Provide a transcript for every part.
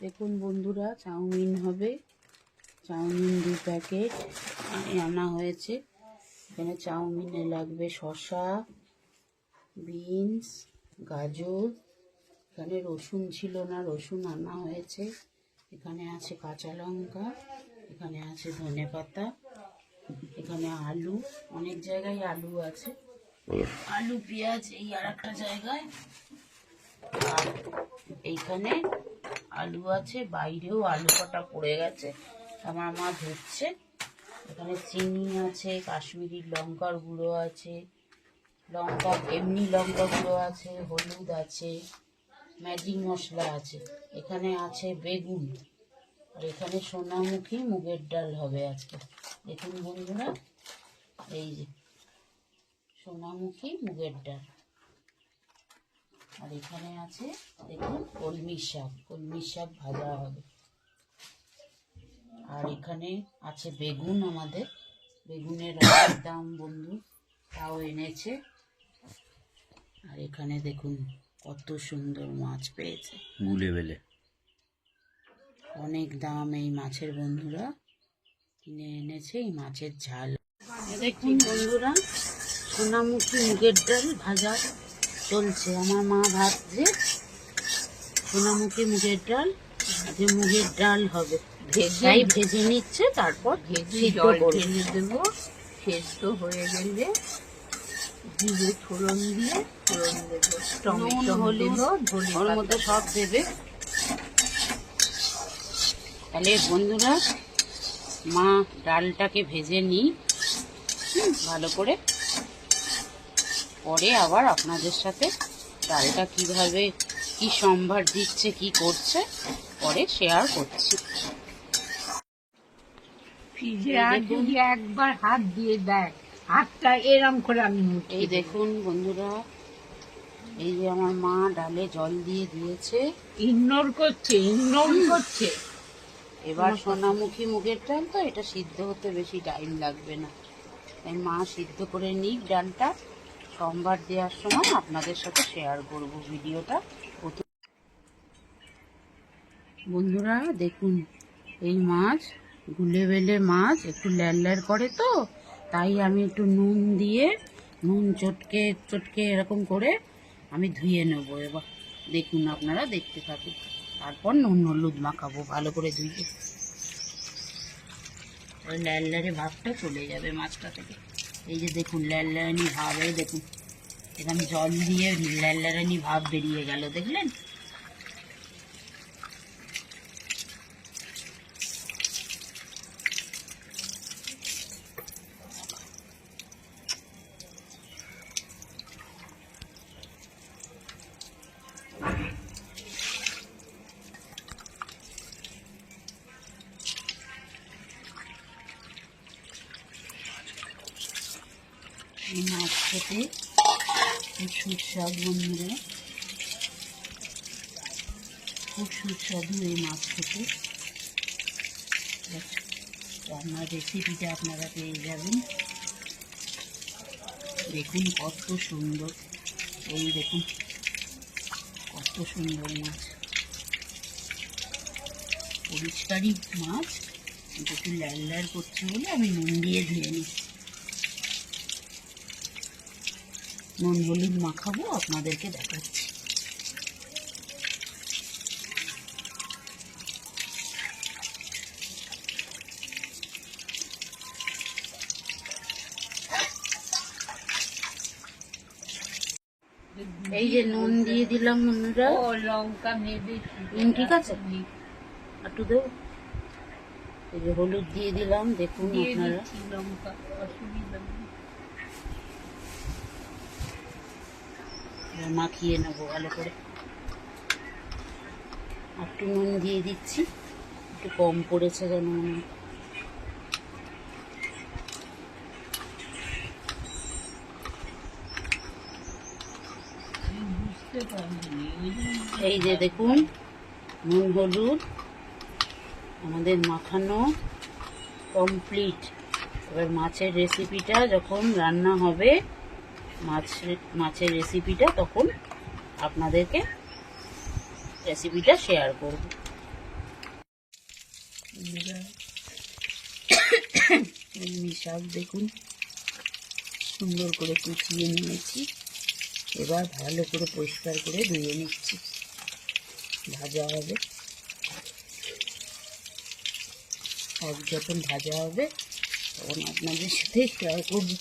দেখুন বন্ধুরা, চাউমিন হবে। চাউমিন 2 প্যাকেট আনা হয়েছে। এখানে চাউমিনে লাগবে শসা, বিনস, গাজর। এখানে রসুন ছিল না, রসুন আনা হয়েছে। এখানে আছে কাঁচা লঙ্কা, এখানে আছে ধনেপাতা, এখানে আলু, অনেক জায়গায় আলু আছে, আলু পেঁয়াজ এই আর একটা জায়গায়। আর এইখানে আলু আছে, বাইরেও আলু কটা পড়ে গেছে, আমার মা ধুচ্ছে। এখানে চিনি আছে, কাশ্মীরি লঙ্কার গুঁড়ো আছে, লঙ্কা এমনি লঙ্কা গুঁড়ো আছে, হলুদ আছে, ম্যাজিক মশলা আছে। এখানে আছে বেগুন, আর এখানে সোনামুখী মুগের ডাল হবে আজকে। দেখুন বন্ধুরা, এই যে সোনামুখী মুগের ডাল। আর এখানে আছে দেখুন কলমি শাক ভাজা হবে। আর এখানে আছে বেগুন, আমাদের বেগুনের অনেক দাম বন্ধু, তাও এনেছে। আর এখানে দেখুন কত সুন্দর মাছ পেয়েছে, গুলে বেলে। অনেক দাম এই মাছের বন্ধুরা, কিনে এনেছে এই মাছের ঝাল। দেখুন বন্ধুরা, সোনামুখী মুগের ডাল ভাজা চলছে। আমার মা ভাজছে সোনামুখী মুগের ডাল, যে মুগের ডাল হবে তাই ভেজে নিচ্ছে, তারপর জল ঢেলে দেবো। সেদ্ধ হয়ে গেলে জিরে ফোড়ন দিয়ে ফোড়ন দেবো, টমেটো দেবো, ওর মধ্যে সব দেবে। তাহলে বন্ধুরা, মা ডালটাকে ভেজে নিই ভালো করে, পরে আবার আপনাদের সাথে ডালটা কিভাবে কি সম্ভার দিচ্ছে কি করছে পরে শেয়ার করছি। ফ্রিজে আর যদি একবার হাত দিয়ে দেয়, হাতটা এরম করে আমি এই দেখুন বন্ধুরা, এই যে আমার মা ডালে জল দিয়ে দিয়েছে, ইগনোর করছে। এবার সোনামুখী মুগের ডাল তো, এটা সিদ্ধ হতে বেশি টাইম লাগবে না, তাই মা সিদ্ধ করে নিক ডালটা, সোমবার দেওয়ার সময় আপনাদের সাথে শেয়ার করব ভিডিওটা। বন্ধুরা দেখুন, এই মাছ গুলে বেলে মাছ একটু ল্যার করে, তো তাই আমি একটু নুন দিয়ে নুন চটকে চটকে এরকম করে আমি ধুয়ে নেব। এবার দেখুন, আপনারা দেখতে থাকুন, তারপর নুন হলুদ মাখাবো ভালো করে ধুয়ে। ল্যারে ভাবটা চলে যাবে মাছটা থেকে। এই যে দেখুন ল্যারানি ভাব, এই দেখুন এখানে জল দিয়ে ল্যারানি ভাব বেরিয়ে গেল, দেখলেন? মাছ খেতে খুব সুস্বাদু বন্ধুরা, খুব সুস্বাদু এই মাছ খেতে। রান্নার রেসিপিটা আপনারা পেয়ে যাবেন। দেখুন কত সুন্দর, এই দেখুন কত সুন্দর মাছ, পরিষ্কারই মাছ, একটু ল্যার করছে বলে আমি নুন দিয়ে ধুয়ে নিচ্ছি। নুন হলুদ মাখাবো, আপনাদেরকে দেখাচ্ছি। এই যে নুন দিয়ে দিলাম বন্ধুরা, লঙ্কা মেরে নুন ঠিক আছে, একটু দেবো। এই যে হলুদ দিয়ে দিলাম, দেখুন আপনারা। লঙ্কা অসুবিধা নেই। মাখিয়ে নেবো ভালো করে। একটু নুন দিয়ে দিচ্ছি, একটু কম পড়েছে যেন মনে হয়। এই যে দেখুন নুন হলুদ আমাদের মাখানো কমপ্লিট। এবার মাছের রেসিপিটা যখন রান্না হবে, মাছের রেসিপিটা তখন আপনাদেরকে রেসিপিটা শেয়ার করব। কলমি শাক দেখুন সুন্দর করে কুচিয়ে নিয়েছি। এবার ভালো করে পরিষ্কার করে ধুয়ে নিচ্ছি, ভাজা হবে। শাক যখন ভাজা হবে তখন আপনাদের সাথে শেয়ার করবো।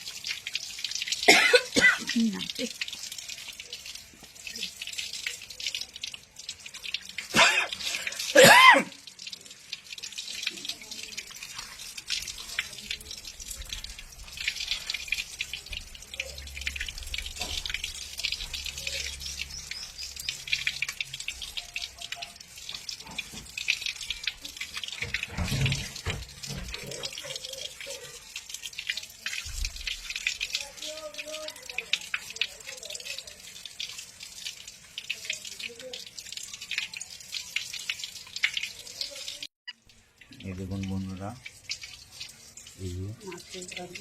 এই দেখুন বন্ধুরা, এই যে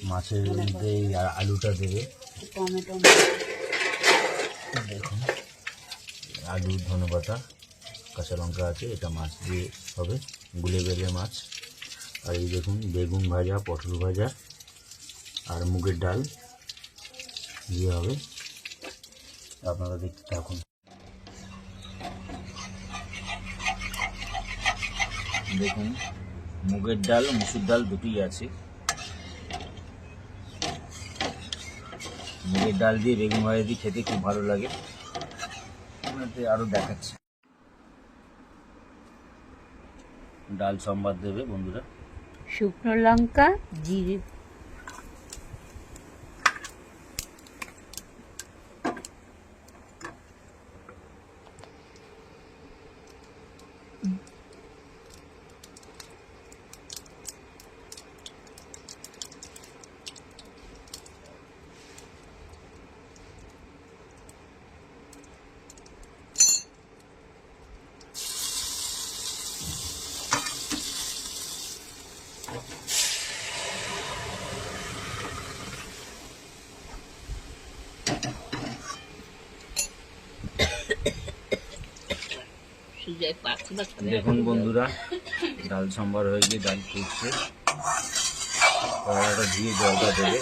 মাছের মধ্যে এই আলুটা দেবে। টমেটো দেখুন আলু, ধনেপাতা, কাঁচা লঙ্কা আছে, এটা মাছ দিয়ে হবে, গুলে বেলে মাছ। আর এই দেখুন বেগুন ভাজা, পটল ভাজা আর মুগের ডাল দিয়ে হবে। আপনারা দেখতে থাকুন। দেখুন মুগের ডাল, মুসুর ডাল দুটোই আছে। মুগের ডাল দিয়ে বেগুন ভাজা দিয়ে খেতে খুব ভালো লাগে। আপনাদের আরও দেখাচ্ছি। ডাল সম্বাদ দেবে বন্ধুরা। শুকনো লঙ্কা, জিরে, সুজায় পাতলা করে। দেখুন বন্ধুরা, ডাল সম্বার হয়ে গিয়ে ডাল ফুটছে। কড়াটা দিয়ে জলটা দেবে।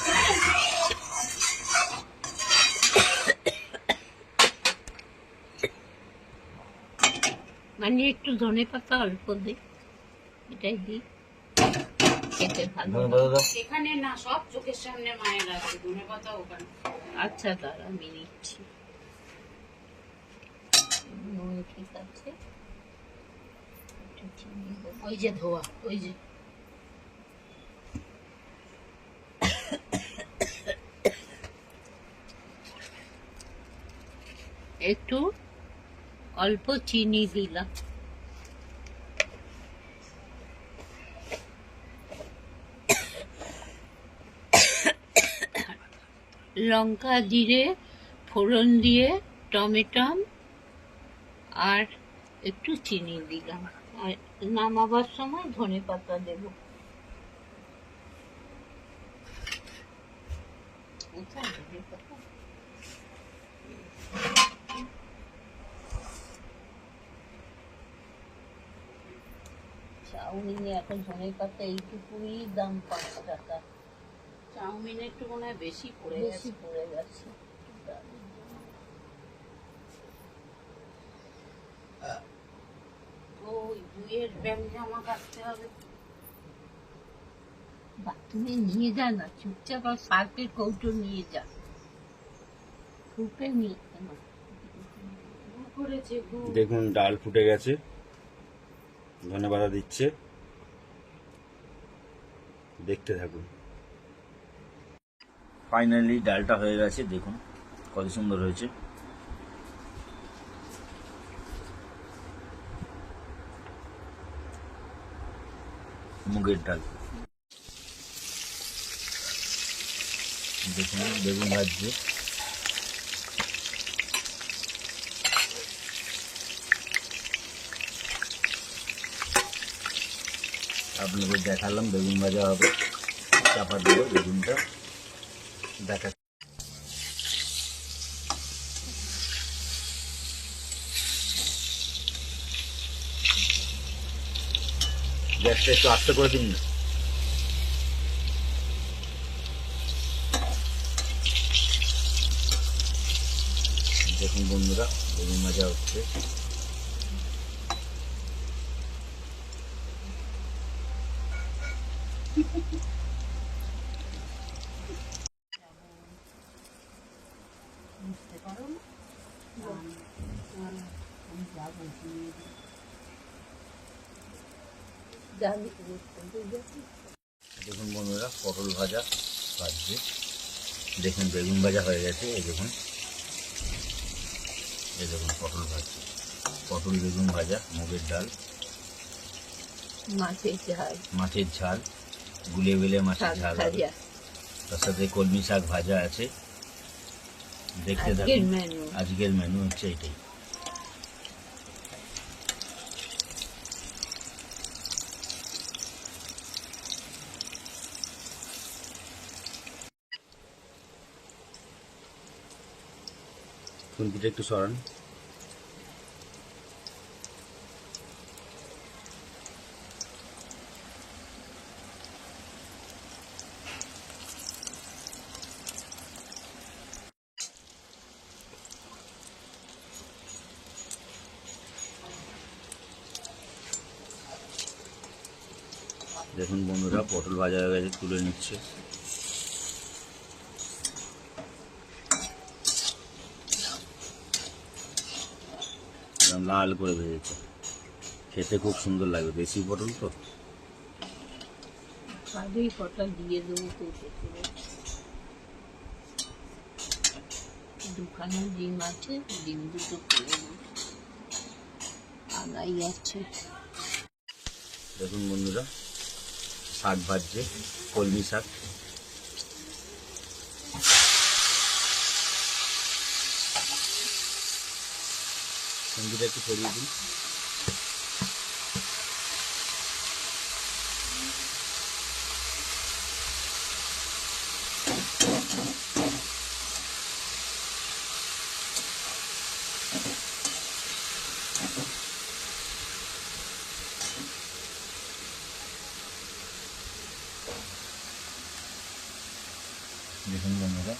মানে একটু ধনে পাতা অল্প দিই, এটাই দিই, খেতে ভালো। ধনেপাতা দাও। এখানে না, সব চোখের সামনে মায়ের আছে, ধনে পাতা ওখানে। আচ্ছা দাঁড়া, আমি নিচ্ছি। নুন ঠিক আছে, একটু চিনি দেবো। ওই যে ধোয়া, ওই যে একটু অল্প চিনি দিলাম। লঙ্কা, জিরে ফোড়ন দিয়ে টমেটো আর একটু চিনি দিলাম। আর নামাবার সময় ধনে পাতা দেব। কোথায় ধনে পাতা? চাউমিনে এখন ধনে পাতা এইটুকুই দাম 5 টাকা। চাউমিনে একটু মনে হয় বেশি পড়ে বেশি গেছে। পড়ে গেছে। ওই দুইয়ের ব্যাগ জামা কাটতে হবে। বা তুমি নিয়ে যা না, চুপচাপ আর সার্ফের কৌটো নিয়ে যা। ফুটে নিয়ে কেন ভুল করেছে, ভুল। দেখুন ডাল ফুটে গেছে, ধনেপাতা দিচ্ছে, দেখতে থাকুন। ফাইনালি ডালটা হয়ে গেছে, দেখুন কত সুন্দর হয়েছে। মুগের ডাল দেখুন, বেগুন ভাজছে। আপনাদের দেখালাম বেগুন ভাজা হবে, চাপা দেবো বেগুনটা দেখা। গ্যাসটা একটু আস্তে করে দিন না। দেখুন বন্ধুরা, বেগুন ভাজা হচ্ছে। বুঝতে পারো না? আমি যাবো জানি বুঝতে পেরেছি। দেখুন বন্ধুরা, পটল ভাজা ভাজছে। দেখুন বেগুন ভাজা হয়ে গেছে। এই দেখুন পটল ভাজছে, পটল বেগুন ভাজা, মুগের ডাল, মাছের ঝাল, গুলে বেলে মাছের ঝাল হবে। তার সাথে কলমি শাক ভাজা আছে। দেখতে থাকুন, আজকের মেনু হচ্ছে এটাই। খুন্তিটা একটু সরান। দেখুন বন্ধুরা, পটল ভাজা হয়ে গেছে, তুলে নিচ্ছে। লাল করে ভেজেছে, খেতে খুব সুন্দর লাগবে, দেশি পটল তো। কাজেই কটা দিয়ে দেবো দুখানা ডিম আছে, ডিম দুটো করে দেবো, আগাই আছে। দেখুন বন্ধুরা, শাক ভাজছে, কলমি শাক। সঙ্গীটা একটু সরিয়ে দিন। দেখুন বন্ধুরা,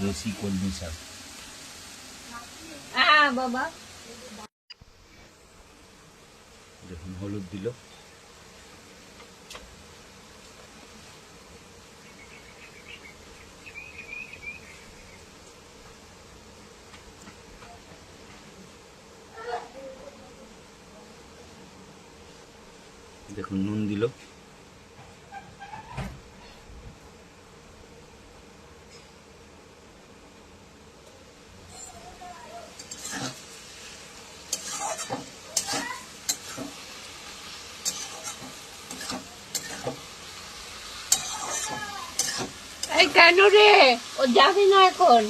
দেশি কলমি শাক। বাবা দেখুন হলুদ দিল। দেখুন নুন দিল। এই কেন রে, ও যাবি না এখন?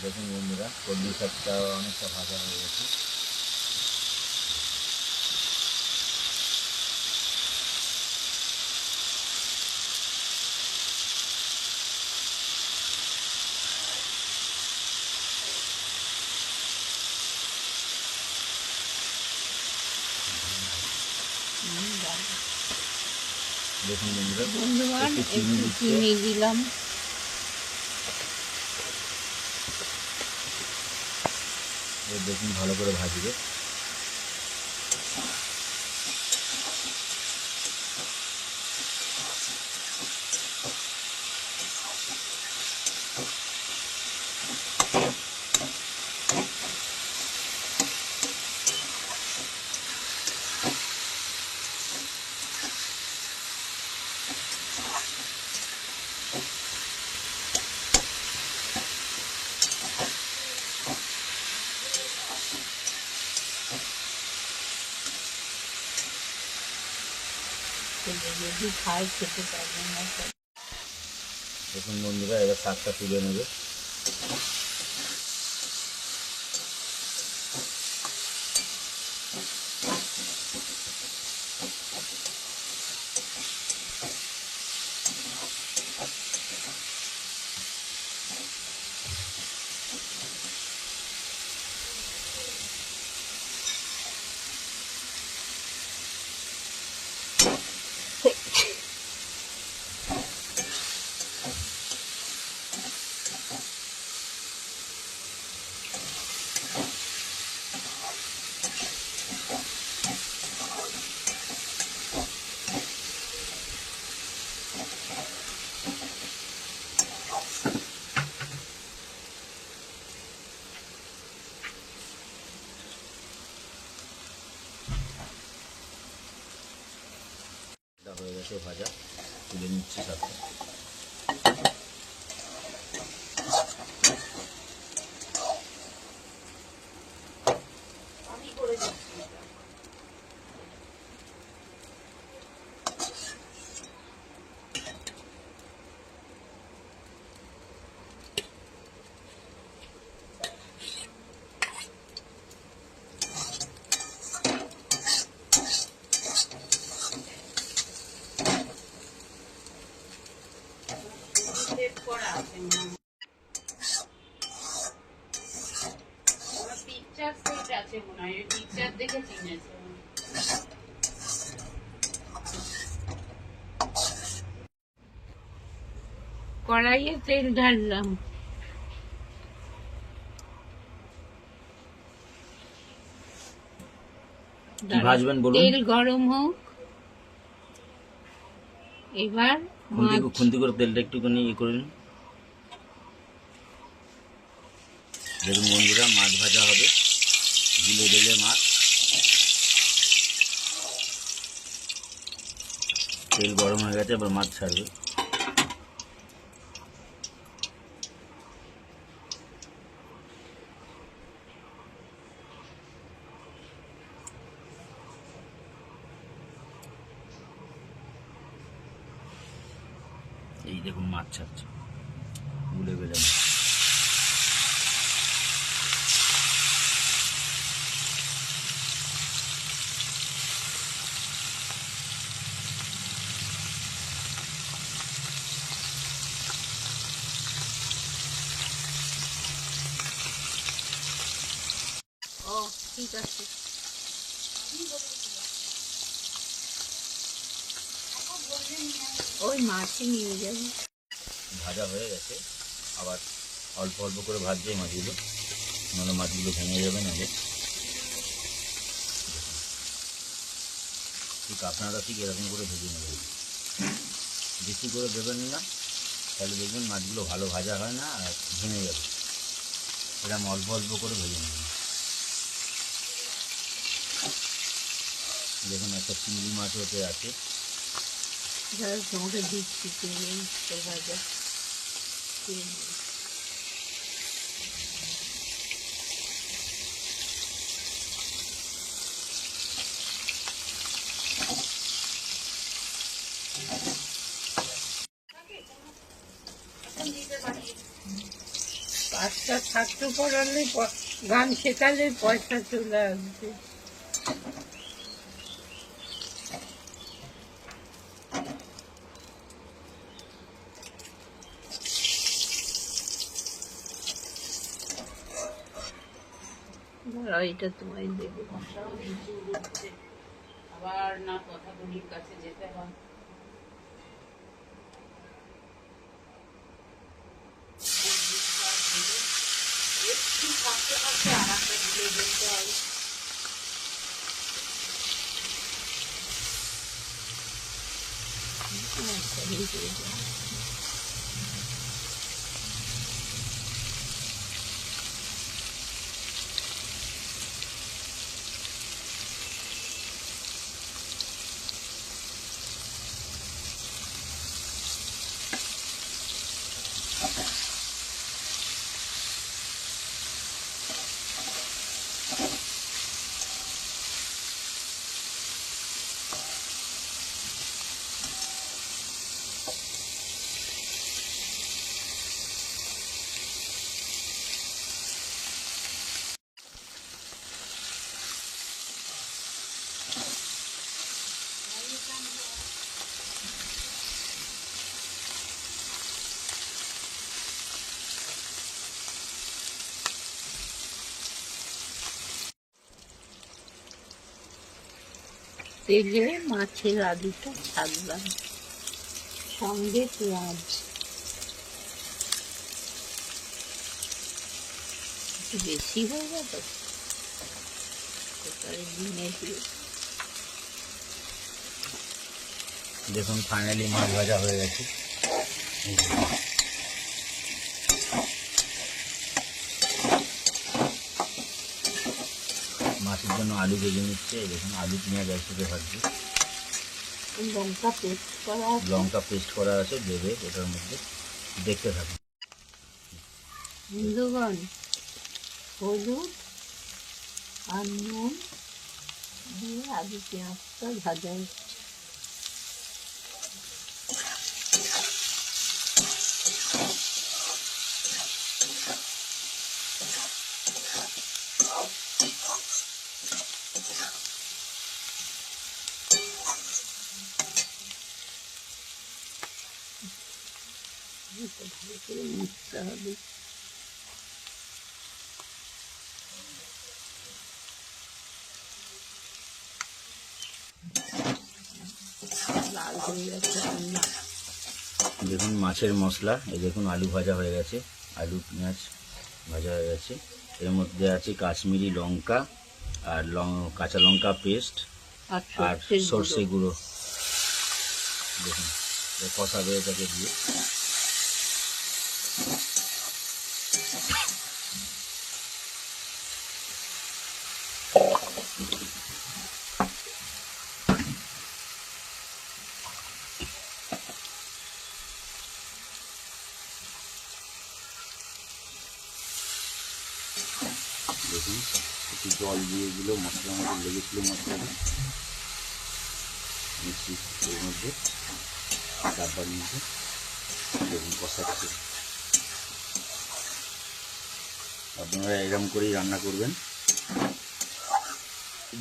দেখুন বন্ধুরা, কলমি শাকটা অনেকটা ভাজা হয়ে গেছে। দেখুন বন্ধুরা, বন্ধুগণ একটু চিনি একটু দিচ্ছে। চিনি দিলাম। দেখুন ভালো করে ভাজবে। যদি খায় খেতে পারবে না। দেখুন বন্ধুরা, এবার শাকটা তুলে নেবে। এটা হয়ে গেছে ভাজা, তুলে নিচ্ছি সাথে। আমি করে দিচ্ছি এটা। সেট করা আছে মনে হয়। আমার পিকচার সেট আছে মনে হয়, ওই পিকচার দেখে চিনেছে। কড়াইয়ে তেল ঢাললাম, কি ভাজবেন বলুন? তেল গরম হোক। এবার মাছ খুন্তি করে তেলটা একটুখানি করে নিন। দেখুন বন্ধুরা, মাছ ভাজা হবে, গুলে বেলে মাছ। তেল গরম হয়ে গেছে, এবার মাছ ছাড়বে। এই দেখুন মাছ ছাড়ছে, গুলে বেলে মাছ। ও ঠিক আছে। ওই মাছই নিয়ে যাবো। ভাজা হয়ে গেছে, আবার অল্প অল্প করে ভাজছে এই মাছগুলো, নাহলে মাছগুলো ভেঙে যাবে। নাহলে ঠিক আপনারা ঠিক এরকম করে ভেজে নেবেন, বেশি করে দেবেন না, তাহলে দেখবেন মাছগুলো ভালো ভাজা হয় না আর ভেঙে যাবে। এরকম অল্প অল্প করে ভেজে নেবেন। দেখুন একটা চিংড়ি মাছ হতে আছে। তোমাকে দিচ্ছি চিংড়ি ভাজা। পাঁচটা ছাত্র পড়ালে গান শেখালে পয়সা চলে আসবে। এটা তোমায় দেবো। আবার না কথাগুলির কাছে যেতে হয়। একটু থাকতে থাকতে আর একটা দিলে বলতে হয়। তেলে মাছের আলুটা ছাড়লাম, সঙ্গে পেঁয়াজ। একটু বেশি হয়ে গেল, ডিমে দিয়ে দেখুন ফাইনালি মাছ ভাজা হয়ে গেছে। মাছের জন্য আলু ভেজে নিচ্ছে, দেখুন আলু পেঁয়াজ একসাথে ভাজছে। লঙ্কা পেস্ট করা আছে, লঙ্কা পেস্ট করা আছে, দেবে ওটার মধ্যে, দেখতে থাকুন। বন্ধুগণ, হলুদ আর নুন দিয়ে আলু পেঁয়াজটা ভাজা হচ্ছে। ভালো করে মিশতে হবে। লাল হয়ে গেছে রান্না। দেখুন মাছের মশলা, এই দেখুন আলু ভাজা হয়ে গেছে, আলু পেঁয়াজ ভাজা হয়ে গেছে। এর মধ্যে আছে কাশ্মীরি লঙ্কা আর কাঁচা লঙ্কা পেস্ট আর সর্ষে গুঁড়ো। দেখুন কষাবে এটাকে দিয়ে। দেখুন একটু জল দিয়ে দিল, মশলার মধ্যে লেগেছিল মশলাটা মিষ্টি এর মধ্যে, তারপর নিচে দেখুন কষাচ্ছে। আপনারা এরকম করেই রান্না করবেন,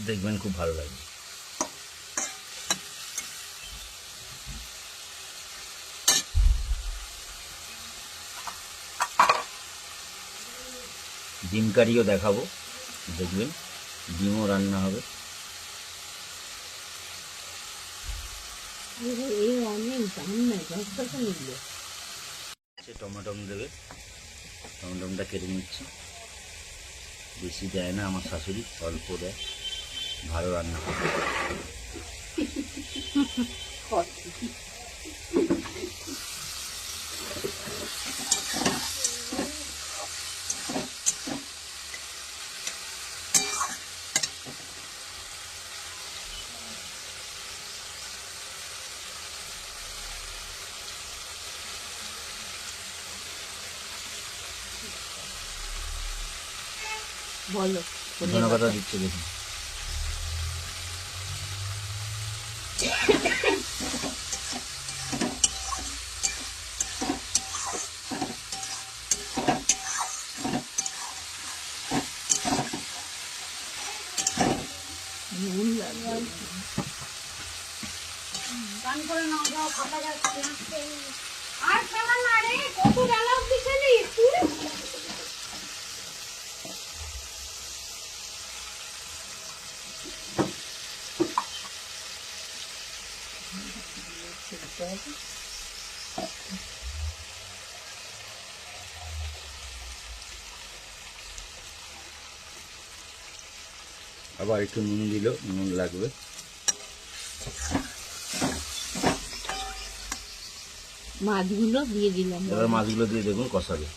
দেখবেন খুব ভালো লাগবে। ডিম কারিও দেখাবো, দেখবেন ডিমও রান্না হবে। অনেক দাম নেই, 10 টাকা নিল। টমেটম দেবে, টমেটমটা কেটে নিচ্ছি। বেশি দেয় না আমার শাশুড়ি, অল্প দেয়, ভালো রান্না করে। বলো, ধন্যবাদ দিচ্ছে দেখুন। নুন লাগবে। গান করে নাও, যাও ফাঁকা যাচ্ছে। আর খেলা না রে, কত বেলা অব্দি খেলি তুই? আবার একটু নুন দিল, নুন লাগবে। মাছগুলো দিয়ে দিলাম। এবার মাছগুলো দিয়ে দেখুন কষাবে।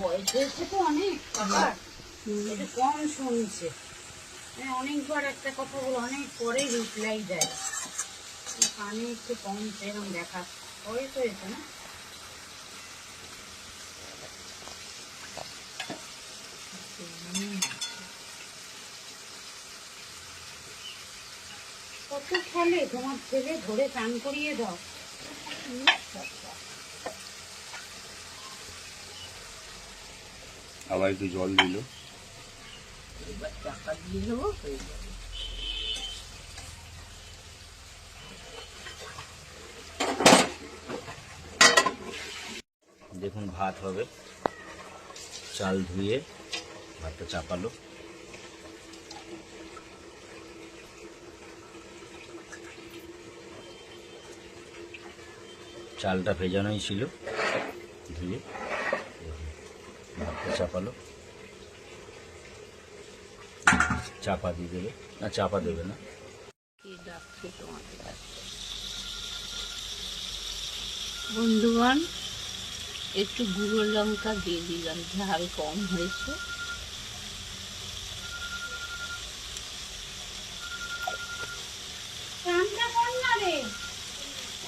বয়স হয়েছে তো অনেক, আবার একটু কম শুনছে। অনেকবার একটা কথা বলে অনেক পরে রিপ্লাই দেয়, কানে একটু কম এরকম দেখা। বয়স হয়েছে না? একটু খেলে তোমার ছেলে, ধরে চান করিয়ে দাও। আবার একটু জল দিল। এবার চাপা দিয়ে দেবো, হয়ে যাবে। দেখুন ভাত হবে, চাল ধুয়ে ভাতটা চাপালো। চালটা ভেজানোই ছিল, ধুয়ে ভাতটা চাপালো। চাপা দিয়ে দেবে না, চাপা দেবে না। কে ডাকছে তোমাকে? ডাকছে বন্ধুগণ, একটু গুঁড়ো লঙ্কা দিয়ে দিলাম, ঝাল কম হয়েছে। চানটা কর না রে,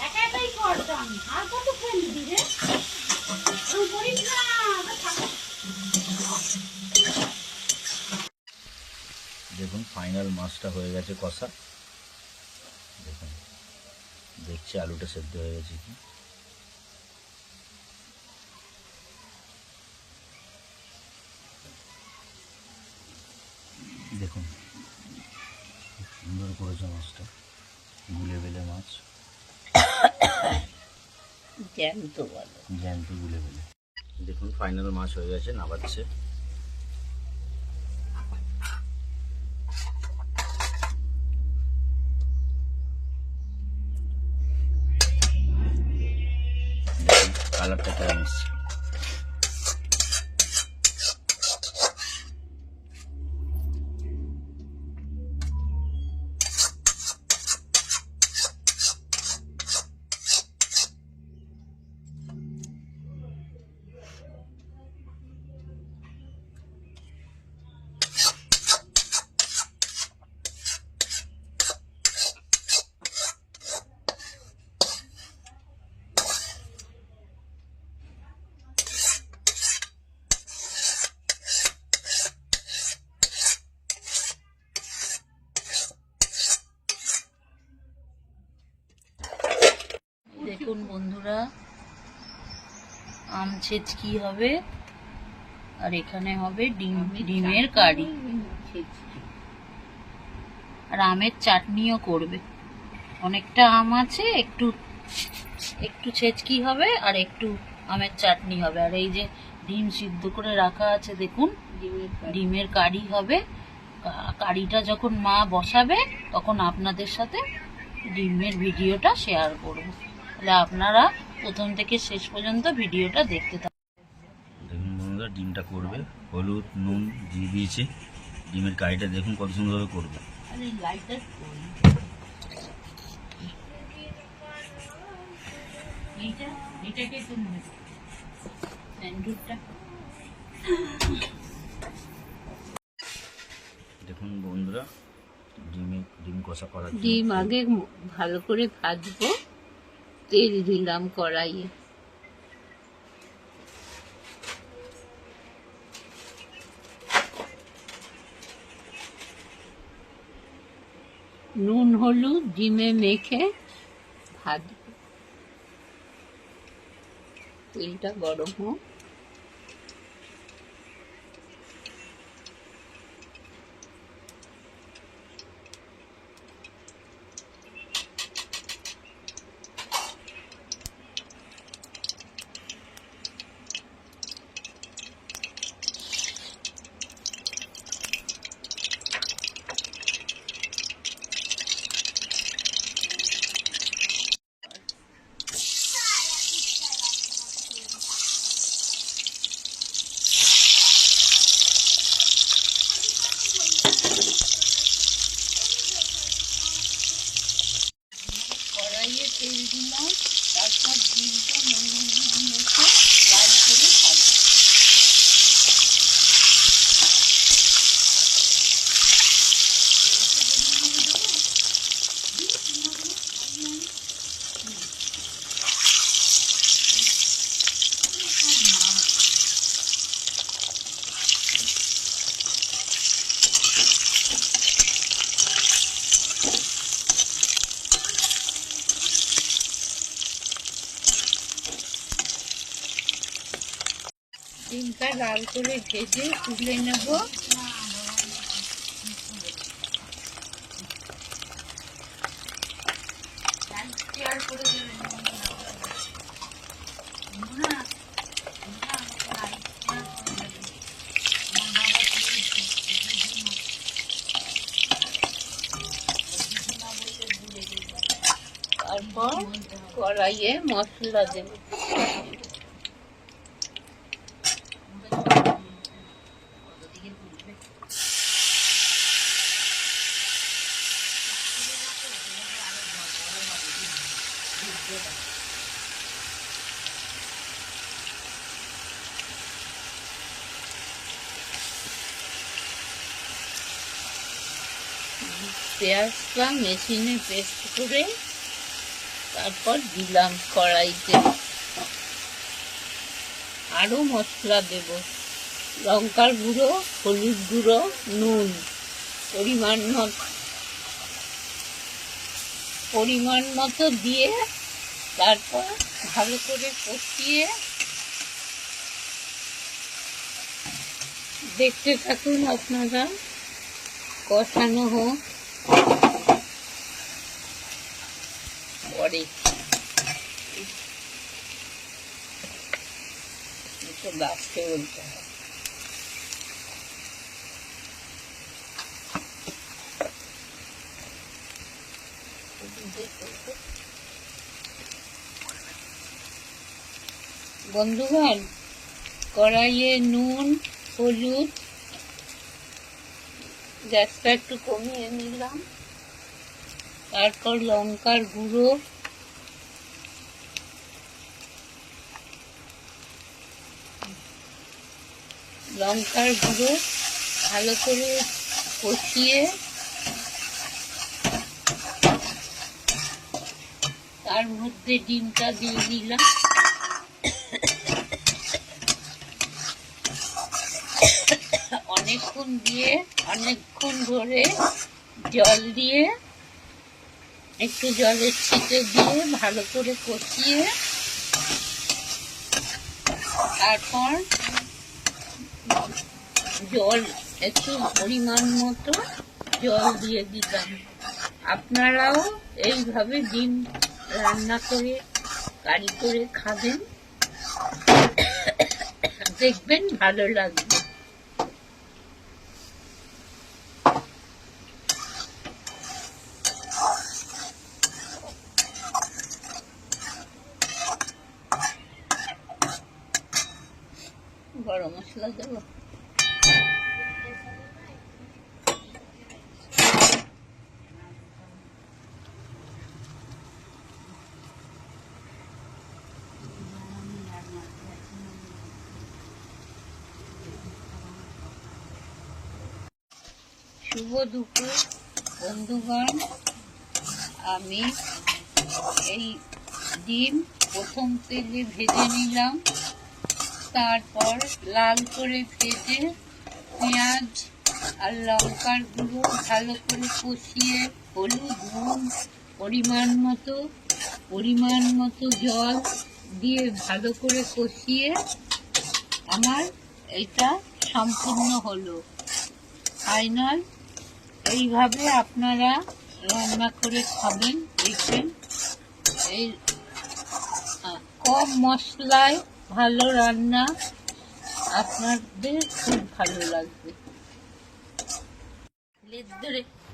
একা একাই কর চান, আর কত ফেলবি রে, করিস না। দেখুন ফাইনাল মাছটা হয়ে গেছে কষা। দেখুন, দেখছি আলুটা সেদ্ধ হয়ে গেছে কি। দেখুন খুব সুন্দর করেছে মাছটা, গুলে বেলে মাছ, জ্যান্ত বলো। জ্যান্ত গুলে বেলে। দেখুন ফাইনাল মাছ হয়ে গেছে, নাবাচ্ছে। কালারটা কেমন এসছে। দেখুন বন্ধুরা, আম ছেচকি হবে, আর এখানে হবে ডিমের কারি, আর আমের চাটনিও করবে। অনেকটা আম আছে, একটু একটু ছেচকি হবে আর একটু আমের চাটনি হবে। আর এই যে ডিম সিদ্ধ করে রাখা আছে, দেখুন ডিমের কারি হবে। কারিটা যখন মা বসাবে তখন আপনাদের সাথে ডিমের ভিডিওটা শেয়ার করব, তাহলে আপনারা প্রথম থেকে শেষ পর্যন্ত ভিডিওটা দেখতে থাকুন। দেখুন বন্ধুরা, ডিমটা করবে, হলুদ নুন দিয়ে দিয়েছে। ডিমের কারিটা দেখুন কত সুন্দরভাবে করবে। দেখুন বন্ধুরা, ডিম কষা করার জন্য ডিম আগে ভালো করে ভাজবো, তেল দিলাম কড়াইয়ে। নুন হলুদ ডিমে মেখে ভাজবো। তেলটা গরম হোক। হালকা লাল করে ভেজে তুলে নেব। তারপর কড়াইয়ে মশলা দেব। পেঁয়াজটা মেশিনে পেস্ট করে তারপর দিলাম কড়াইতে। আরো মশলা দেব, লঙ্কার গুঁড়ো, হলুদ গুঁড়ো, নুন পরিমাণ মতো দিয়ে তারপর ভালো করে কষিয়ে দেখতে থাকুন আপনারা। কষানো হোক, পরে একটু লাস্টে বলতে হবে। বন্ধুগণ, কড়াইয়ে নুন, হলুদ, গ্যাসটা একটু কমিয়ে নিলাম। তারপর লঙ্কার গুঁড়ো, ভালো করে কষিয়ে তার মধ্যে ডিমটা দিয়ে দিলাম। অনেকক্ষণ ধরে জল দিয়ে, একটু জলের ছিটে দিয়ে ভালো করে কষিয়ে তারপর জল একটু পরিমাণ মতো জল দিয়ে দিলাম। আপনারাও এইভাবে ডিম রান্না করে কারি করে খাবেন, দেখবেন ভালো লাগবে। গরম মশলা দেবো। শুভ দুপুর বন্ধুগণ, আমি এই ডিম প্রথম তেলে ভেজে নিলাম, তারপর লাল করে ভেজে পেঁয়াজ আর লঙ্কার গুঁড়ো ভালো করে কষিয়ে হলুদ, নুন পরিমাণ মতো জল দিয়ে ভালো করে কষিয়ে আমার এটা সম্পূর্ণ হলো। ফাইনাল এইভাবে আপনারা রান্না করে খাবেন, দেখবেন এই কম মশলায় ভালো রান্না আপনাদের খুব ভালো লাগবে।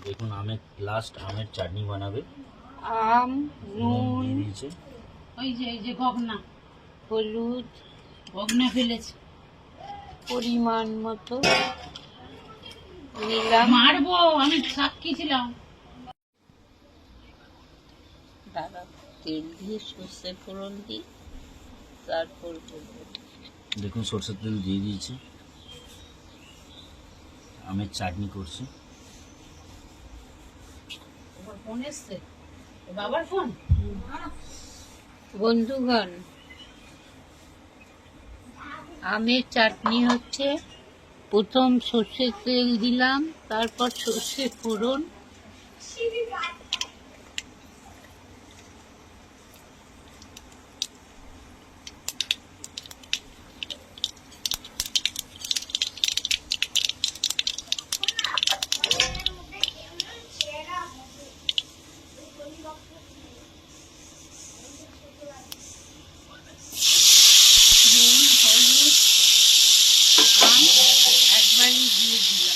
দেখুন আমের চাটনি বানাবে। আম, নুন, দিয়েছে, ওই যে গগনা, হলুদ গগনা ফেলেছে, পরিমাণ মতো নিলাম। মারবো, আমি সাক্ষী ছিলাম। দাদা তেল দিয়ে সর্ষে ফোড়ন দিই, তারপর দেখুন সরষের তেল দিয়ে দিয়েছে, আমের চাটনি করছে। ফোন এসছে, বাবার ফোন। বন্ধুগণ, আমের চাটনি হচ্ছে, প্রথম সর্ষের তেল দিলাম, তারপর সর্ষে ফোড়ন, দিলাম, একবারই দিয়ে দিলাম।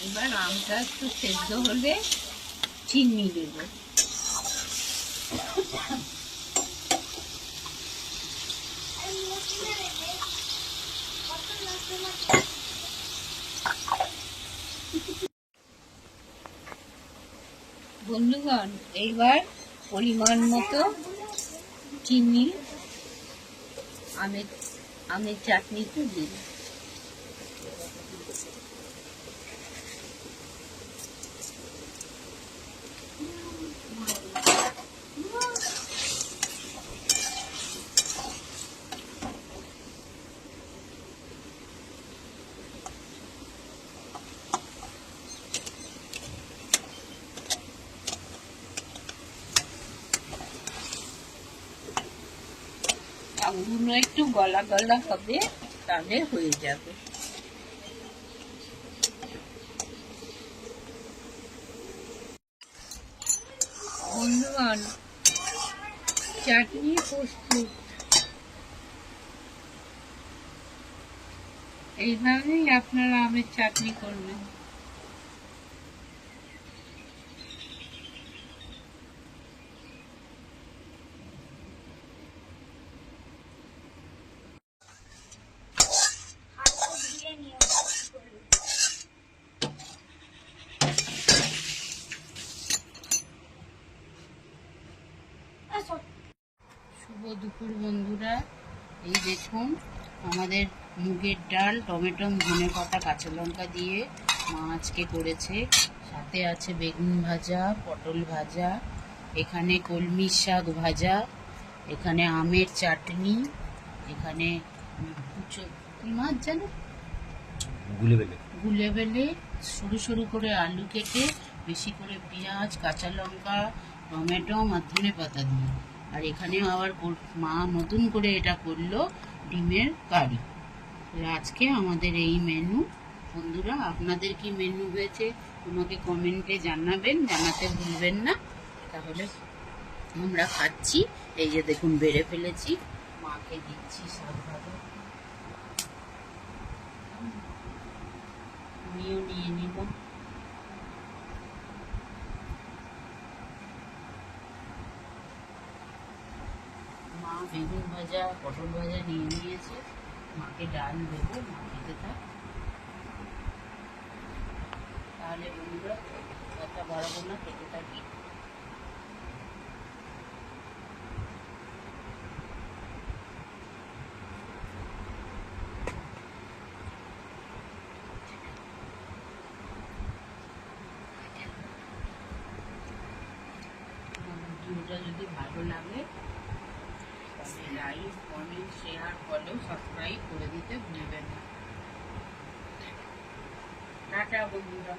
এবার আমটা একটু সেদ্ধ হলে চিনি দেব। বন্ধুগণ, এইবার পরিমাণ মতো চিনি আমের চাটনিতে দিন। আমগুলো একটু গলা গলা হবে, তাহলে হয়ে যাবে। বন্ধুগণ, চাটনি প্রস্তুত। এইভাবেই আপনারা আমের চাটনি করবেন। শুভ দুপুর বন্ধুরা, এই দেখুন আমাদের মুগের ডাল, টমেটো, ধনেপাতা, কাঁচা লঙ্কা দিয়ে মা আজকে করেছে। সাথে আছে বেগুন ভাজা, পটল ভাজা, এখানে কলমি শাক ভাজা, এখানে আমের চাটনি, এখানে কি মাছ জানো, গুলেবেলে সরু সরু করে আলু কেটে বেশি করে পেঁয়াজ, কাঁচা লঙ্কা, টমেটো আর ধনেপাতা দিয়ে। আর এখানে আবার মা নতুন করে এটা করলো ডিমের কারি। আজকে আমাদের এই মেনু। বন্ধুরা, আপনাদের কি মেনু হয়েছে আমাকে কমেন্টে জানাতে ভুলবেন না। তাহলে আমরা খাচ্ছি। এই যে দেখুন বেড়ে ফেলেছি, মাকে দিচ্ছি শাক ভাজা, আমিও নিয়ে নিব। মা বেগুন ভাজা, পটল ভাজা নিয়ে নিয়েছে, মাকে ডাল দেবো, মা খেতে থাক। তাহলে বন্ধুরা কথা বাড়াবো না, খেতে থাকি। ভিডিওটা যদি ভালো লাগে তাহলে like, comment, share, follow, subscribe করে দিতে ভুলবেন না। টাটা বন্ধুরা।